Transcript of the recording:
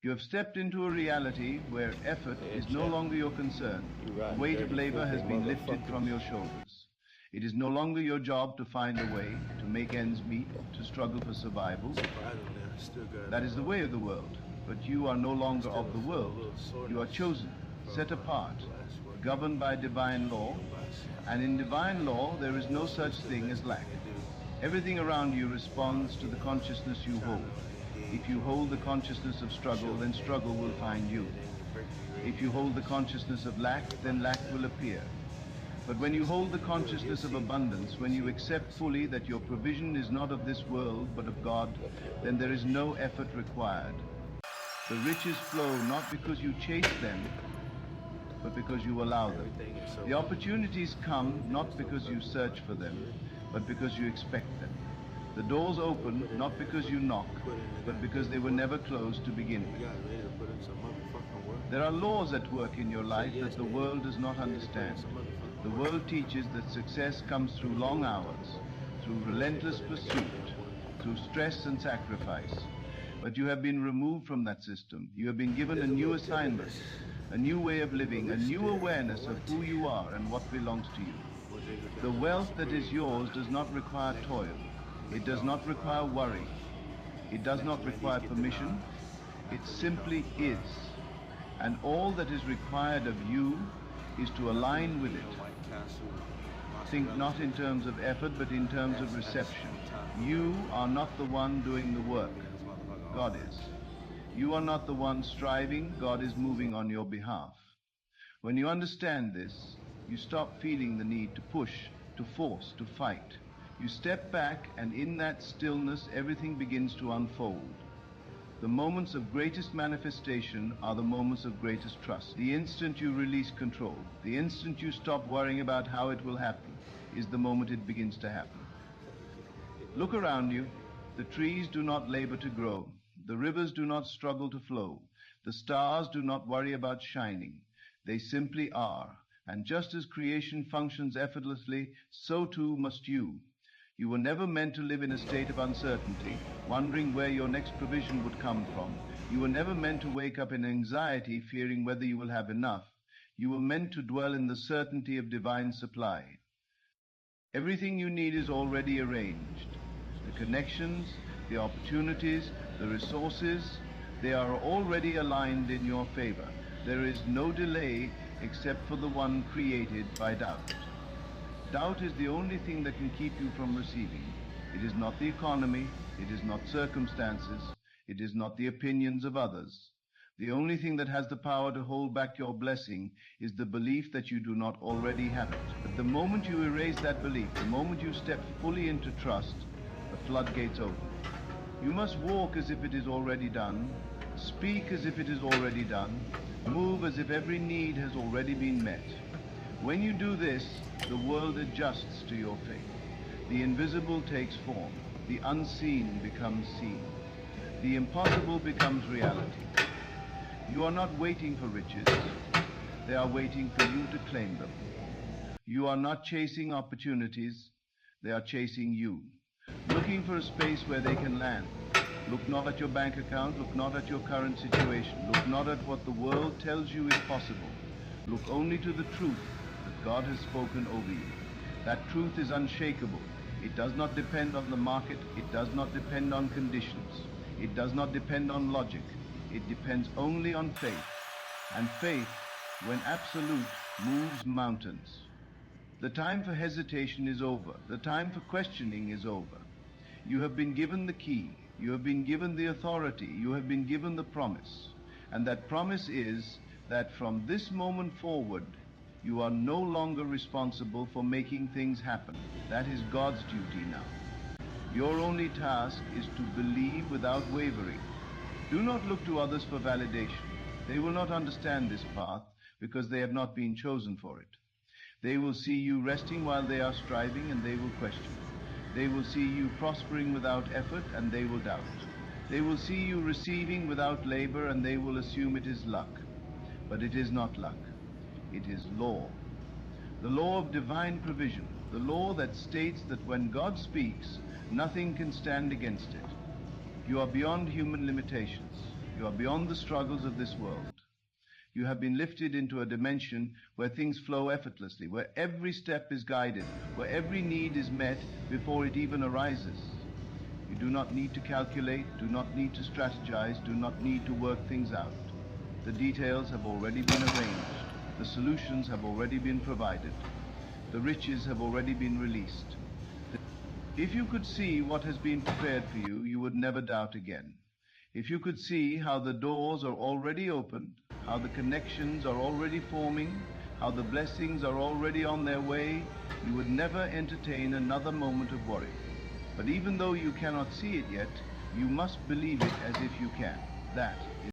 You have stepped into a reality where effort is no longer your concern. The weight of labor has been lifted from your shoulders. It is no longer your job to find a way, to make ends meet, to struggle for survival. That is the way of the world. But you are no longer of the world. You are chosen, set apart, governed by divine law, and in divine law there is no such thing as lack. Everything around you responds to the consciousness you hold. If you hold the consciousness of struggle, then struggle will find you. If you hold the consciousness of lack, then lack will appear. But when you hold the consciousness of abundance, when you accept fully that your provision is not of this world but of God, then there is no effort required. The riches flow not because you chase them, but because you allow them. The opportunities come not because you search for them, but because you expect them. The doors open not because you knock, but because they were never closed to begin with. There are laws at work in your life that the world does not understand. The world teaches that success comes through long hours, through relentless pursuit, through stress and sacrifice. But you have been removed from that system. You have been given a new assignment, a new way of living, a new awareness of who you are and what belongs to you. The wealth that is yours does not require toil. It does not require worry. It does not require permission. It simply is. And all that is required of you is to align with it. Think not in terms of effort, but in terms of reception. You are not the one doing the work. God is. You are not the one striving. God is moving on your behalf. When you understand this, you stop feeling the need to push, to force, to fight. You step back, and in that stillness, everything begins to unfold. The moments of greatest manifestation are the moments of greatest trust. The instant you release control, the instant you stop worrying about how it will happen, is the moment it begins to happen. Look around you. The trees do not labor to grow. The rivers do not struggle to flow. The stars do not worry about shining. They simply are. And just as creation functions effortlessly, so too must you. You were never meant to live in a state of uncertainty, wondering where your next provision would come from. You were never meant to wake up in anxiety, fearing whether you will have enough. You were meant to dwell in the certainty of divine supply. Everything you need is already arranged. The connections, the opportunities, the resources, they are already aligned in your favor. There is no delay except for the one created by doubt. Doubt is the only thing that can keep you from receiving. It is not the economy, it is not circumstances, it is not the opinions of others. The only thing that has the power to hold back your blessing is the belief that you do not already have it. But the moment you erase that belief, the moment you step fully into trust, the floodgates open. You must walk as if it is already done, speak as if it is already done, move as if every need has already been met. When you do this, the world adjusts to your faith. The invisible takes form. The unseen becomes seen. The impossible becomes reality. You are not waiting for riches. They are waiting for you to claim them. You are not chasing opportunities. They are chasing you, looking for a space where they can land. Look not at your bank account. Look not at your current situation. Look not at what the world tells you is possible. Look only to the truth that God has spoken over you. That truth is unshakable. It does not depend on the market. It does not depend on conditions. It does not depend on logic. It depends only on faith. And faith, when absolute, moves mountains. The time for hesitation is over. The time for questioning is over. You have been given the key. You have been given the authority. You have been given the promise. And that promise is that from this moment forward, you are no longer responsible for making things happen. That is God's duty now. Your only task is to believe without wavering. Do not look to others for validation. They will not understand this path because they have not been chosen for it. They will see you resting while they are striving, and they will question. They will see you prospering without effort, and they will doubt. They will see you receiving without labor, and they will assume it is luck. But it is not luck. It is law. The law of divine provision. The law that states that when God speaks, nothing can stand against it. You are beyond human limitations. You are beyond the struggles of this world. You have been lifted into a dimension where things flow effortlessly, where every step is guided, where every need is met before it even arises. You do not need to calculate, do not need to strategize, do not need to work things out. The details have already been arranged. The solutions have already been provided. The riches have already been released. If you could see what has been prepared for you, you would never doubt again. If you could see how the doors are already opened, how the connections are already forming, how the blessings are already on their way, you would never entertain another moment of worry. But even though you cannot see it yet, you must believe it as if you can. That is